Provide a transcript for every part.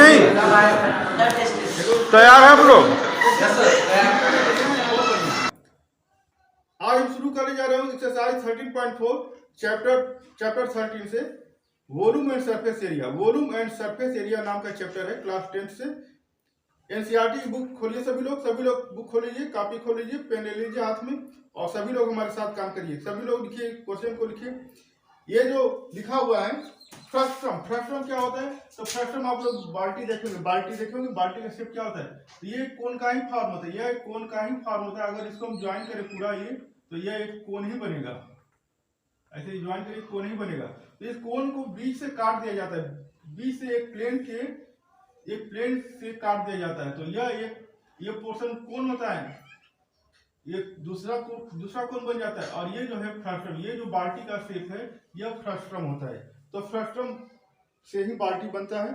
नहीं? तैयार है आप लोग? आज हम शुरू करने जा रहे हैं एक्सरसाइज 13.4 चैप्टर 13 से volume and surface area. Volume and surface area नाम का चैप्टर है क्लास 10 से। एनसीईआरटी की बुक खोलिए, सभी लोग बुक खोल लीजिए, कॉपी खोल लीजिए, पेन ले लीजिए हाथ में और सभी लोग हमारे साथ काम करिए। सभी लोग लिखिए, क्वेश्चन को लिखिए। ये जो लिखा हुआ है फ्रस्ट्रम क्या होता है? तो फ्रस्ट्रम आप लोग बाल्टी देखेंगे, बाल्टी का शेप क्या होता है? ये कोन का ही फॉर्म होता है, यह एक कोन का ही फॉर्म होता है। अगर इसको हम ज्वाइन करें पूरा ये, तो यह एक कोन ही बनेगा। ऐसे ज्वाइन करें कोन ही बनेगा। तो इस कोन को बीच से काट दिया जाता है, बीच से एक प्लेन से काट दिया जाता है। तो ये पोर्शन कोन होता है, ये दूसरा कोन बन जाता है। और ये जो है फ्रस्ट्रम, ये जो बाल्टी का शेप है यह फ्रस्ट्रम होता है। तो फ्रस्ट्रम से ही बाल्टी बनता है।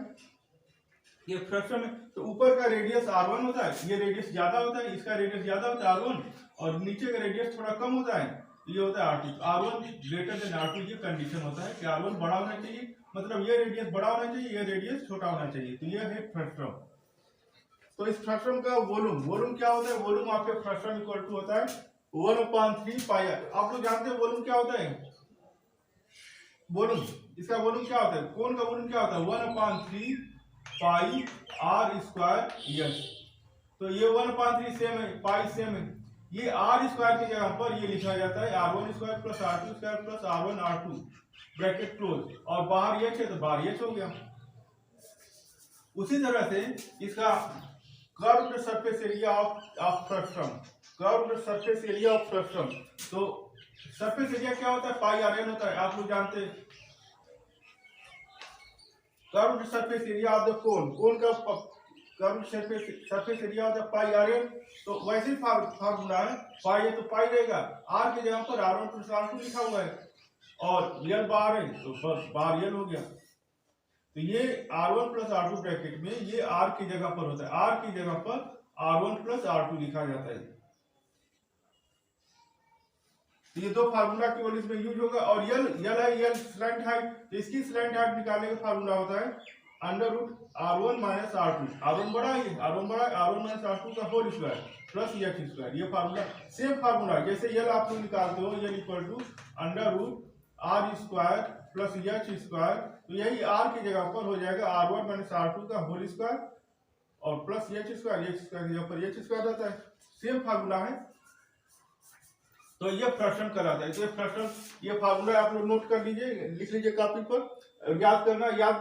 ये फ्रस्ट्रम है। तो ऊपर का रेडियस r1 होता है, ये रेडियस ज्यादा होता है, इसका रेडियस ज्यादा होता है r1, और नीचे का रेडियस थोड़ा कम होता है, ये होता है r2। r1 greater than r2 ये कंडीशन होता है कि r1 बड़ा होना चाहिए, मतलब ये रेडियस बड़ा होना चाहिए, ये रेडियस छोटा होना चाहिए। तो ये है फ्रस्ट्रम। तो इस फ्रस्ट्रम का वॉल्यूम क्या होता है? वॉल्यूम आपके फ्रस्ट्रम इक्वल टू होता है 1/3 पाई r। आप लोग जानते हैं वॉल्यूम क्या होता है? इसका वॉल्यूम क्या होता है? कोन का वॉल्यूम क्या होता है? 1/3 पाई r स्क्वायर यस। तो ये 1/3 सेम है, पाई सेम है। ये r स्क्वायर की जगह पर ये लिखा जाता है r1 square plus r2 square plus r1 r2 bracket close, और बाहर ये है तो बाहर ये हो गया। उसी तरह से इसका curved surface area of frustum, curved surface area of frustum. तो सरफेस एरिया क्या होता है? पाई r n होता है, आप लोग जानते हैं। Curved surface area of the cone का कर्व्ड सरफेस एरिया होता है पाई r n। तो वैसे ही फार्मूला है, पाई है तो पाई रहेगा, r की जगह पर r1 प्लस r2 लिखा हुआ है, और l बार है तो बस बार l हो गया। तो ये r1 प्लस r2 ब्रैकेट में ये r की जगह पर होता है, r की जगह पर r1 प्लस r2 लिखा जाता है। तो ये दो फार्मूला केवल इसमें यूज होगा। और यल है स्लैंट हाइट, तो इसकी स्लैंट हाइट निकालने का फार्मूला होता है √r1 माइनस r2। r1 बड़ा है, r1 माइनस r2 का whole square plus h square. ये फार्मूला सेम फार्मूला जैसे यल आप लोग निकालते हो, L equal to √r square plus h square. तो यही r की जगह पर हो जाएगा r1 माइनस r2 का होल स्क्वायर और प्लस h स्क्वायर की जगह पर h स्क्वायर रहता है। सेम फार्मूला है। तो ये फ्रस्ट्रम कहलाता है। तो ये फ्रस्ट्रम, ये फार्मूला आप लोग नोट कर लीजिए, लिख लीजिए कॉपी पर। याद करना, याद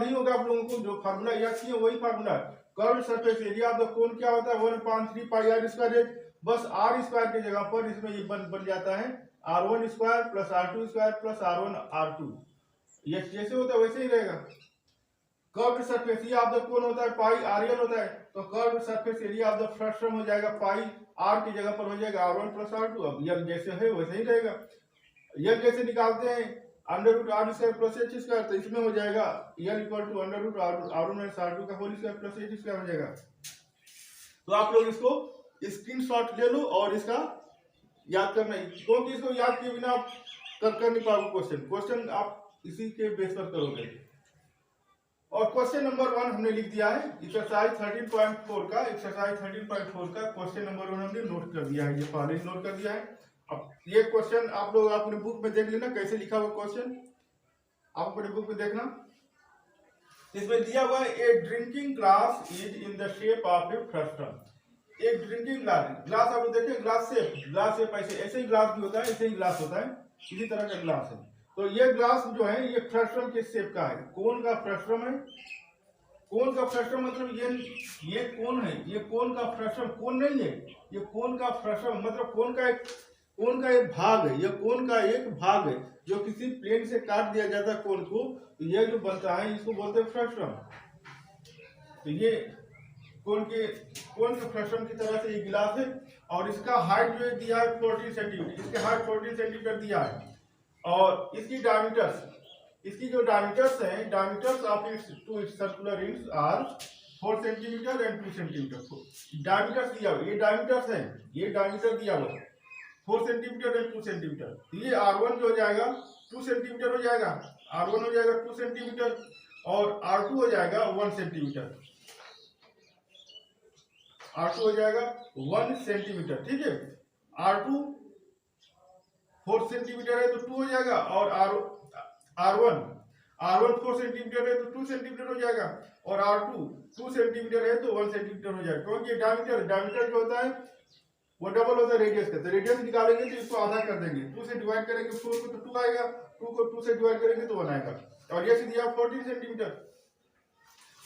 ही होगा आप लोगों को। जो फार्मूला याद किए वही फार्मूला है। Curved surface area of the cone क्या होता है? 1/3 पाई r स्क्वायर। बस r स्क्वायर की जगह पर इसमें ये बन जाता है r1 square plus r2 square plus r1 r2। ये जैसे होता है वैसे ही रहेगा। Curved surface area of the cone होता है पाई r l होता है। तो curved surface area of the frustum हो जाएगा पाई, r की जगह पर हो जाएगा r1 प्लस r2। अब यल जैसे है वैसे ही रहेगा। यल जैसे निकालते हैं √r square plus h square, तो इसमें हो जाएगा यल equal to √r1 minus r2 का whole square plus h square हो जाएगा। तो आप लोग इसको स्क्रीनशॉट ले लो और इसका याद करना, क्योंकि इसको याद किए बिना आप कर नहीं पाओगे। क्वेश्चन आप इसी के बेस पर करोगे। और क्वेश्चन नंबर 1 हमने लिख दिया है एक्सरसाइज 13.4 का। क्वेश्चन नंबर 1 हमने नोट कर दिया है, ये पहले ही नोट कर दिया है। अब ये क्वेश्चन आप लोग अपने बुक में देख लेना कैसे लिखा हुआ क्वेश्चन, आप अपने बुक में देखना। इसमें दिया हुआ है a drinking glass is in the shape of a frustum. एक ड्रिंकिंग ग्लास आप लोग देखिए, ग्लास शेप ऐसे ही ग्लास भी होता है, ऐसे ही ग्लास होता है, इसी तरह का ग्लास है। तो ये ग्लास जो है ये फ्रस्ट्रम के शेप का है, कोन का फ्रस्ट्रम है। कोन का फ्रस्ट्रम मतलब ये कोन है, ये कोन का फ्रस्ट्रम कोन नहीं है, ये कोन का फ्रस्ट्रम मतलब कोन का एक भाग है। ये कोन का एक भाग है जो किसी प्लेन से काट दिया जाता है कोन को, तो ये जो बनता है इसको बोलते हैं फ्रस्ट्रम। तो ये कोन के फ्रस्ट्रम की तरह से ये गिलास है, और इसका हाइट जो दिया है 14 सेंटीमीटर, इसके हाइट 14 सेंटीमीटर दिया है। और इसकी जो डायमीटर्स है, diameters of its two circular rings are 4 centimetre and 2 centimetre. Diameters दिया हुआ, ये डायमीटर्स है, ये डायमीटर दिया हुआ 4 सेंटीमीटर एंड 2 सेंटीमीटर। ये r1 जो हो जाएगा 2 सेंटीमीटर हो जाएगा, r1 हो जाएगा 2 सेंटीमीटर, और R2 हो जाएगा 1 सेंटीमीटर। R2 हो जाएगा 1 सेंटीमीटर, ठीक है। R2 4 सेंटीमीटर है तो 2 हो जाएगा, और R1 4 सेंटीमीटर है तो 2 सेंटीमीटर हो जाएगा, और R2 2 सेंटीमीटर है तो 1 सेंटीमीटर हो जाएगा। क्योंकि डायमीटर जो होता है वो डबल होता है रेडियस का, तो रेडियस निकालेंगे तो इसको आधा कर देंगे, 2 से डिवाइड करेंगे 4 को तो 2 आएगा, 2 को 2 से डिवाइड करेंगे तो 1 आएगा, और ये दिया 14 सेंटीमीटर।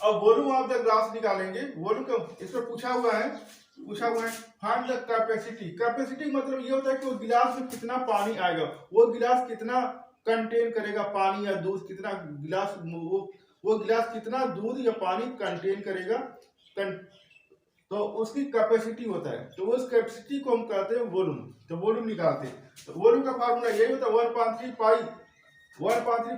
अब वॉल्यूम ऑफ द ग्लास निकालेंगे। वॉल्यूम का इसमें पूछा हुआ है फाइंड द कैपेसिटी। कैपेसिटी मतलब ये होता है कि वो गिलास में कितना पानी आएगा, वो गिलास कितना कंटेन करेगा पानी या दूध, कितना गिलास वो गिलास कितना दूध या पानी कंटेन करेगा, तो उसकी कैपेसिटी होता है। तो उस कैपेसिटी को हम कहते हैं वॉल्यूम। तो वॉल्यूम निकालते हैं, तो वॉल्यूम का फार्मूला यही होता है 1/3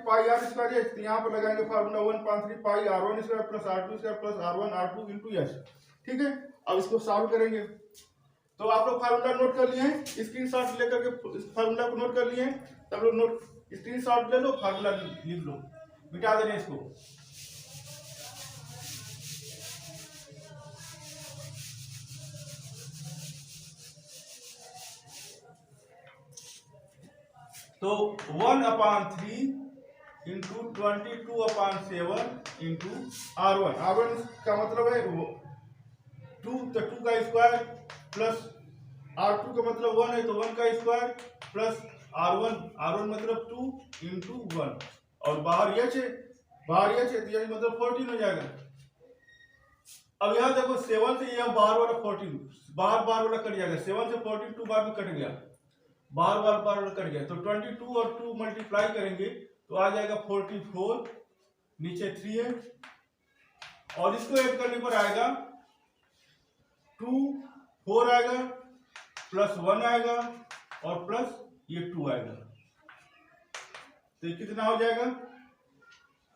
पाई आर स्क्वायर। तो यहाँ पर लगाएंगे फार्मूला 1/3 पाई R1 square plus R2 square plus R1 R2 into S, ठीक है। अब इसको सॉल्व करेंगे। तो आप लोग फार्मूला नोट कर लिए हैं, स्क्रीनशॉट लेकर के इस फार्मूला को नोट कर लिए हैं, तब लोग नोट स्क्रीनशॉट ले लो, फार्मूला लिख लो, मिटा देने इसको। तो 1/3 इंटू 22/7 इंटू R1 का मतलब है 2, तो 2 का स्क्वायर प्लस R2 का मतलब 1 है तो 1 का स्क्वायर प्लस R1 मतलब 2 इंटू 1, और बाहर एच है तो यह मतलब 14 हो जाएगा। अब यहाँ देखो 7 से यह बाहर वाला 14 बाहर वाला कट जाएगा, 7 से 14 2 बार में कट गया, बार वाला कट गया, तो 22 और 2 मल्टीप्लाई करेंगे तो आ जाएगा 44, नीचे 3 है, और इसको ऐड करने पर आएगा 2 4 आएगा प्लस 1 आएगा और प्लस ये 2 आएगा, तो ये कितना हो जाएगा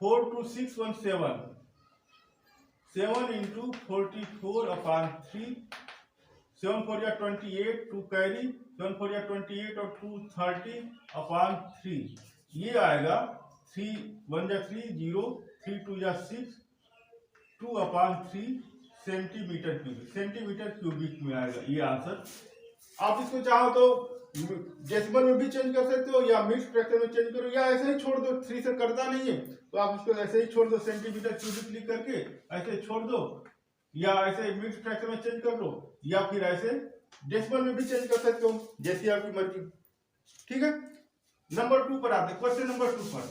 4 2 6 1 7 इंटू 44/3, 7 4 या 28, 2 कैरी 7 4 या 28 और 2 30/3, ये आएगा 3 1 या 3 0 3 2 या 6 2/3 सेंटीमीटर क्यूबिक में आएगा ये आंसर। आप इसको चाहो तो डेसिमल में भी चेंज कर सकते हो या मिक्स फ्रैक्शन में चेंज करो, या ऐसे ही छोड़ दो, 3 से करता नहीं है तो आप इसको ऐसे ही छोड़ दो, सेंटीमीटर क्यूबिक लिख करके ऐसे छोड़ दो, या ऐसे मिक्स फ्रैक्शन में चेंज कर लो, या फिर ऐसे डेसिमल में भी चेंज कर सकते हो, जैसी आपकी मर्जी, ठीक है। नंबर 2 पर आते हैं, क्वेश्चन नंबर 2 पर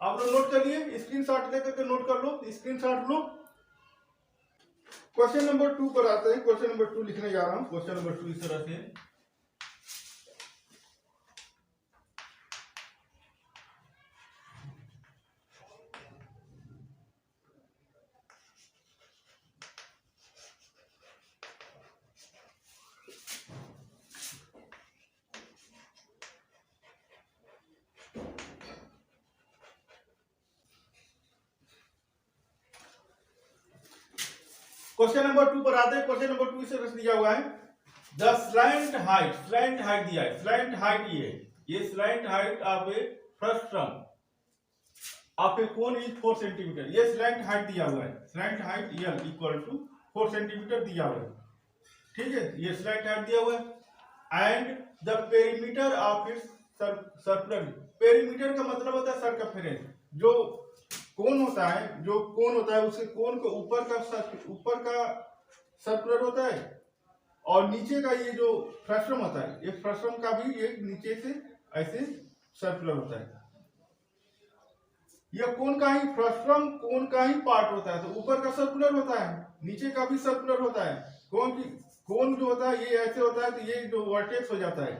आप लोग नोट कर लिए, स्क्रीनशॉट लेकर के नोट कर लो, स्क्रीनशॉट लो। क्वेश्चन नंबर 2 पर आते हैं, क्वेश्चन नंबर 2 लिखने जा रहा हूं। क्वेश्चन नंबर 2 इस तरह से, क्वेश्चन नंबर 2 पर आते हैं। क्वेश्चन नंबर 2 से दिया हुआ है द स्लैंट हाइट दिया है, स्लैंट हाइट ये slant height of a frustum of a cone is 4 centimetre. ये स्लैंट हाइट दिया हुआ है, slant height L equal to 4 centimetre दिया हुआ है, ठीक है। ये स्लैंट हाइट दिया हुआ है and the perimeter of its circular. Perimeter का मतलब होता है सर्कमफेरेंस, जो कोन होता है उसके कोन के ऊपर का सर्कुलर होता है, और नीचे का ये जो फ्रस्ट्रम होता है, ये फ्रस्ट्रम का भी एक नीचे से ऐसे सर्कुलर होता है। यह कोन का ही फ्रस्ट्रम कोन का ही पार्ट होता है, तो ऊपर का सर्कुलर होता है, नीचे का भी सर्कुलर होता है। कोन जो होता है ये ऐसे होता है, तो ये जो वर्टेक्स हो जाता है।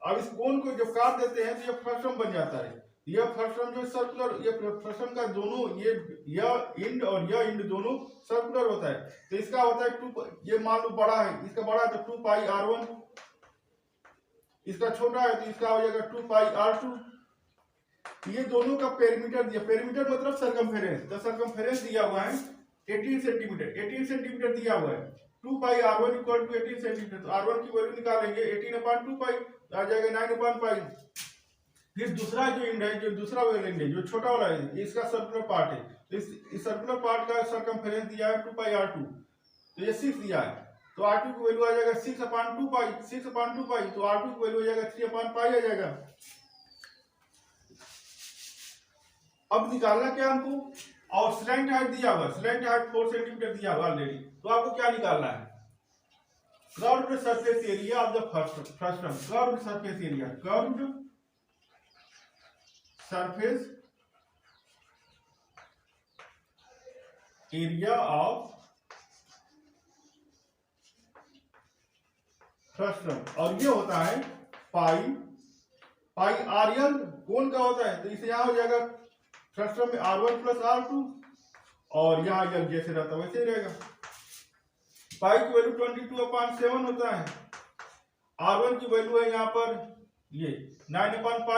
अब इस कोन को जब काट देते हैं तो ये फ्रस्ट्रम बन जाता है। यह फ्रस्ट्रम जो सर्कुलर, ये फ्रस्ट्रम का दोनों यह इंड और यह इंड दोनों सर्कुलर होता है, तो इसका होता है 2, ये मान लो बड़ा है, इसका बड़ा है तो 2 पाई R1, इसका छोटा है तो इसका हो जाएगा 2 पाई R2। ये दोनों का पेरीमीटर दिया, पेरीमीटर मतलब सर्कमफेरेंस, तो सर्कमफेरेंस दिया हुआ है 18 सेंटीमीटर दिया हुआ है। 2 पाई R1 इक्वल टू 18 सेंटीमीटर, तो R1 की वैल्यू निकालेंगे 18/2 पाई, आ जाएगा 9/5। फिर दूसरा जो एंड है, जो दूसरा वाला एंड है, जो छोटा वाला है, इसका सर्कुलर पार्ट है, तो इस सर्कुलर पार्ट का सरकमफेरेंस दिया है 2πr2, तो ये 6 दिया है, तो r2 की वैल्यू आ जाएगा 6/2π, 6/2π, तो r2 की वैल्यू आ जाएगा 3/π आ जाएगा। अब निकालना क्या हमको, और स्लैंट हाइट दिया हुआ, स्लैंट हाइट 4 सेंटीमीटर दिया हुआ ऑलरेडी, तो आपको क्या निकालना है, curved surface area of the frustum, curved surface area, curved surface area of frustum, और ये होता है पाई आर कोण का होता है, तो इसे यहां हो जाएगा फ्रस्टम में r1 + r2, और यहाँ यल जैसे रहता वैसे ही रहेगा। पाई की वैल्यू 22/7 होता है, r1 की वैल्यू है यहाँ पर ये 9/π,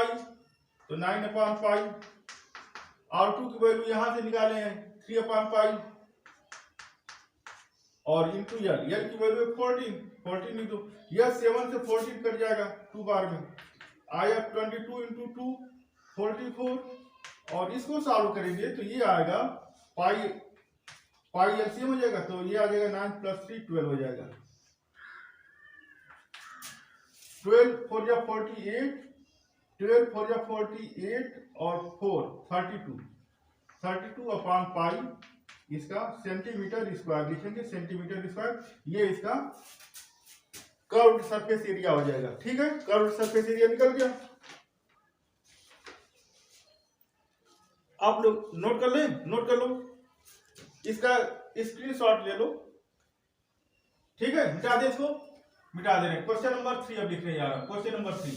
तो 9/π, r2 की वैल्यू यहां से निकाले हैं 3/π, और इंटू यल की वैल्यू है 14 लिख दो, यह 7 से 14 कट जाएगा 2 बार में, आया 22 × 2 44, और इसको सॉल्व करेंगे तो ये आएगा पाई एलसीएम हो जाएगा, तो ये आ जाएगा 9 + 3 12 हो जाएगा, 12 4 जा 48, 12 4 जा 48 और 4 32/π, इसका सेंटीमीटर स्क्वायर लिखेंगे, सेंटीमीटर स्क्वायर, ये इसका कर्व्ड सरफेस एरिया हो जाएगा। ठीक है, कर्व्ड सरफेस एरिया निकल गया। आप लोग नोट कर लो, इसका स्क्रीनशॉट ले लो। ठीक है, मिटा दे इसको, मिटा दे रहे। क्वेश्चन नंबर 3 अब लिख रहे हैं, क्वेश्चन नंबर 3,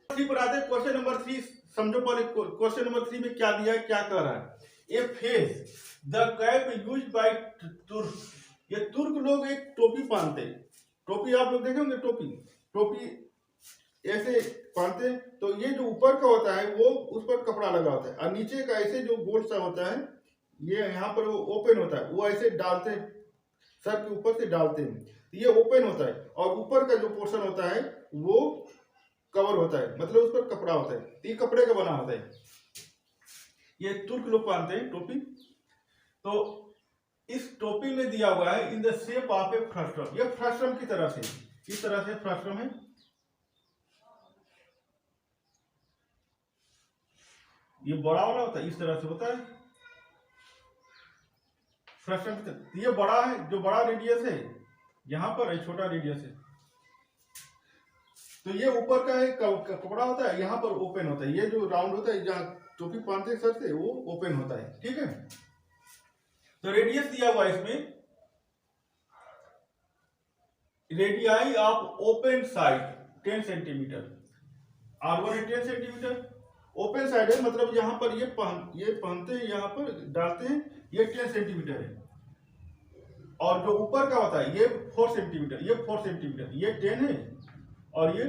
बनाते हैं। क्वेश्चन नंबर 3 समझो, पहले क्वेश्चन नंबर 3 में क्या दिया है, क्या कह रहा है, a fez the cap used by Turk, ये तुर्क लोग एक टोपी पहनते हैं, टोपी आप लोग देखे होंगे, टोपी ऐसे पहनते हैं, तो ये जो ऊपर का होता है वो उस पर कपड़ा लगा होता है, और नीचे का ऐसे जो गोल सा होता है, ये यहाँ पर वो ओपन होता है, वो ऐसे डालते हैं, सर के ऊपर से डालते हैं, ये ओपन होता है, और ऊपर का जो पोर्शन होता है वो कवर होता है, मतलब उस पर कपड़ा होता है, ये कपड़े का बना होता है, ये तुर्क लोग पहनते हैं टोपी। तो इस टोपी में दिया हुआ है इन the shape of A frustum, ये फ्रस्टम की तरह से, इस तरह से फ्रस्टम है, ये बड़ा वाला होता है, इस तरह से होता है फ्रस्टम की तरह, ये बड़ा है, जो बड़ा रेडियस है यहां पर है, छोटा रेडियस है, तो ये ऊपर का एक कपड़ा होता है, यहाँ पर ओपन होता है, ये जो राउंड होता है जहाँ टोपी पहनते हैं सर से, वो ओपन होता है। ठीक है, तो रेडियस दिया हुआ है इसमें, radii of open side 10 centimetre, r1 है 10 सेंटीमीटर, ओपन साइड है मतलब यहाँ पर ये पहनते हैं, यहाँ पर डालते हैं, ये 10 सेंटीमीटर है, और जो ऊपर का होता है ये 4 सेंटीमीटर, ये 4 सेंटीमीटर, ये 10 है और ये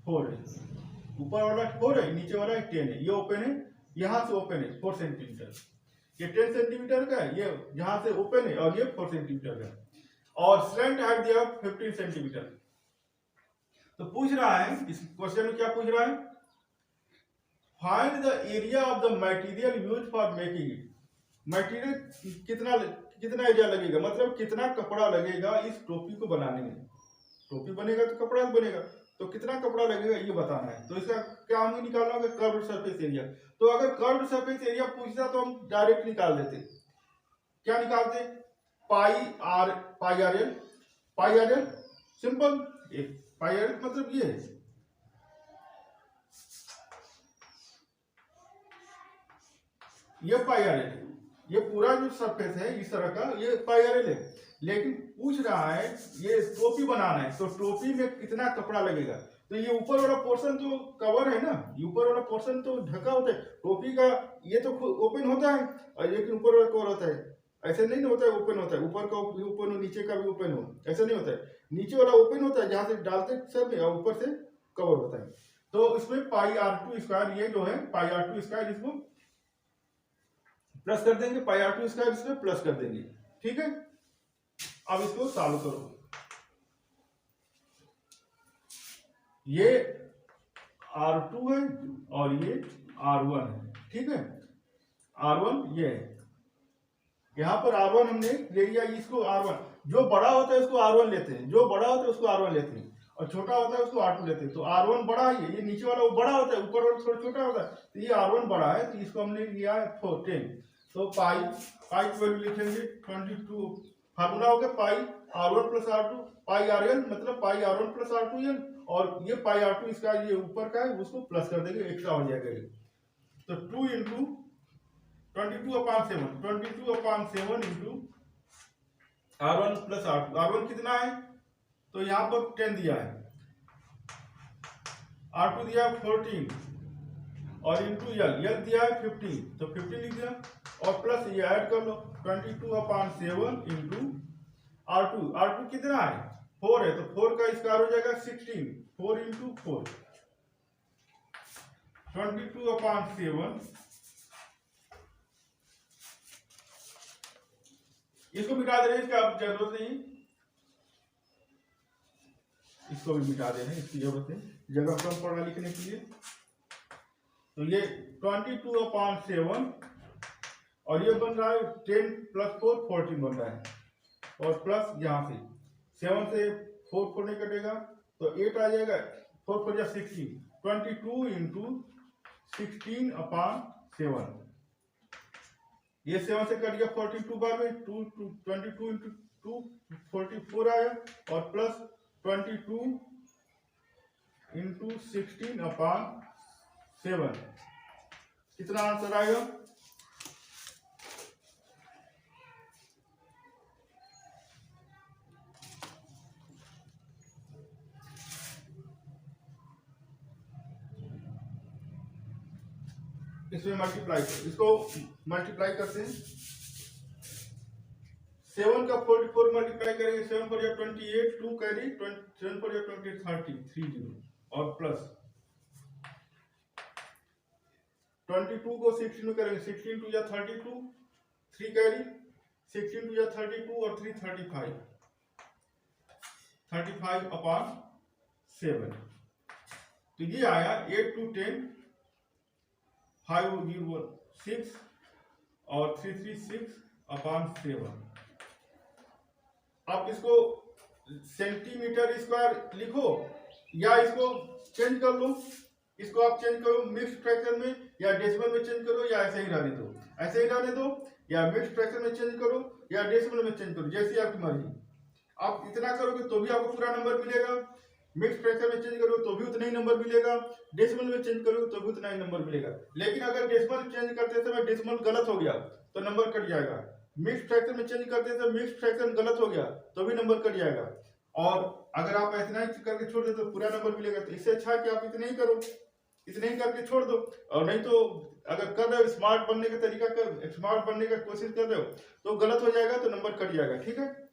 4 है, ऊपर वाला 4 है, नीचे वाला 10 है, ये ओपन है, यहां से ओपन है 4 सेंटीमीटर, ये 10 सेंटीमीटर का है, ये यहां से ओपन है और ये 4 सेंटीमीटर का, और स्लैंट हाइट दिया 15 सेंटीमीटर। तो पूछ रहा है, इस क्वेश्चन में क्या पूछ रहा है, find the area of the material use for making it, material कितना एरिया लगेगा, मतलब कितना कपड़ा लगेगा इस टोपी को बनाने में, टोपी बनेगा तो कपड़ा बनेगा, तो कितना कपड़ा लगेगा ये बताना है। तो इसका क्या हमें निकालना होगा, कर्व्ड सरफेस एरिया। तो अगर कर्व्ड सरफेस एरिया पूछता तो हम डायरेक्ट निकाल देते, क्या निकालते, पाई आर एल, सिंपल, पाई आर एल मतलब ये है, ये पाई आर एल, ये पूरा जो सरफेस है इस तरह का, ये पाई आर एल है, लेकिन पूछ रहा है ये टोपी बनाना है, तो टोपी में कितना कपड़ा लगेगा। तो ये ऊपर वाला पोर्शन तो कवर है ना, ये ऊपर वाला पोर्शन तो ढका होता है टोपी का, ये तो ओपन होता है, और लेकिन ऊपर वाला कवर होता है। ऐसे नहीं होता है ओपन होता है, ऊपर का भी ओपन हो नीचे का भी ओपन हो, ऐसा नहीं होता है। नीचे वाला ओपन होता है जहां से डालते सर में, और ऊपर से कवर होता है। तो इसमें पाई आर टू स्क्वायर, ये जो है पाई आर टू स्क्वायर, इसको प्लस कर देंगे, पाई आर टू स्क्वायर इसमें प्लस कर देंगे। ठीक है, अब इसको सॉल्व करो। ये R2 है और ये R1 है। ठीक है, R1 ये है, यहां पर R1 हमने ले लिया, इसको R1, जो बड़ा होता है उसको R1 लेते हैं, जो बड़ा होता है उसको R1 लेते हैं, और छोटा होता है उसको R2 लेते हैं। तो R1 बड़ा है, ये नीचे वाला वो बड़ा होता है, ऊपर वाला थोड़ा छोटा होता है, तो ये R1 बड़ा है, तो इसको हमने लिया है 10। तो पाई की वैल्यू लिखेंगे 22, फार्मूला हो गया पाई R1 प्लस R2, पाई RN मतलब पाई R1 प्लस R2N, और ये पाई R2 इसका ये ऊपर का है, उसको प्लस कर देंगे, एक्स्ट्रा हो जाएगा ये। तो 2 into 22/7, 22/7 into R1 plus R2, R1 कितना है तो यहाँ पर 10 दिया है, R2 दिया है 14, और इंटू L दिया है 15, तो 15 लिख दिया, और प्लस ये ऐड कर लो 22/7 इंटू R2 कितना है 4 है, तो 4 का स्क्वायर हो जाएगा 16, 4 इंटू 4, 22/7। इसको मिटा दे रहे हैं, इसका अब जरूरत नहीं, इसको भी मिटा दे रहे हैं, इसकी जरूरत नहीं, जगह कम पड़ा लिखने के लिए। तो ये 22/7, और ये बन रहा है 10 प्लस 4 14 बन रहा है, और प्लस यहाँ से 7 से 4 नहीं कटेगा, तो 8 आ जाएगा, 4 4 16, 22 इंटू 16/7, ये 7 से कट गया 42 बार में, 22 इंटू 2 44 आया, और प्लस 22 इंटू 16/7, कितना आंसर आएगा। इसमें मल्टीप्लाई, इसको मल्टीप्लाई करते हैं, 7 का 44 मल्टीप्लाई करेंगे, 7 4 28, 2 कैरी 7 4 20 30 30, और प्लस 22 को 16 में करेंगे, 16 2 32, 3 कैरी 16 2 32, और 3 35, 35/7। तो ये आया 8 2 10, 5 0 6, और 3 3 6/7। आप इसको सेंटीमीटर स्क्वायर लिखो, या इसको चेंज कर लो, इसको आप चेंज करो मिक्स्ड फ्रैक्शन में, या डेसिमल में चेंज करो, या ऐसे ही रहने दो, ऐसे ही रहने दो, या मिक्स्ड फ्रैक्शन में चेंज करो, या डेसिमल में चेंज करो, जैसी आपकी मर्जी। आप इतना करोगे तो भी आपको पूरा नंबर मिलेगा, मिक्स्ड फ्रैक्शन में चेंज करोगे तो भी उतना ही नंबर मिलेगा, डेसिमल में चेंज करोगे तो भी उतना ही नंबर मिलेगा। लेकिन अगर डेसिमल चेंज करते समय डेसिमल गलत हो गया तो नंबर कट जाएगा, मिक्स्ड फ्रैक्शन में चेंज करते समय मिक्स्ड फ्रैक्शन गलत हो गया तो भी नंबर कट जाएगा, और अगर आप इतना ही करके छोड़ दे तो पूरा नंबर मिलेगा। तो इससे अच्छा है कि आप इतना ही करो, इतना ही करके छोड़ दो, और नहीं तो अगर कर रहे हो स्मार्ट बनने का तरीका कर, स्मार्ट बनने का कोशिश कर रहे हो तो गलत हो जाएगा, तो नंबर कट जाएगा। ठीक है।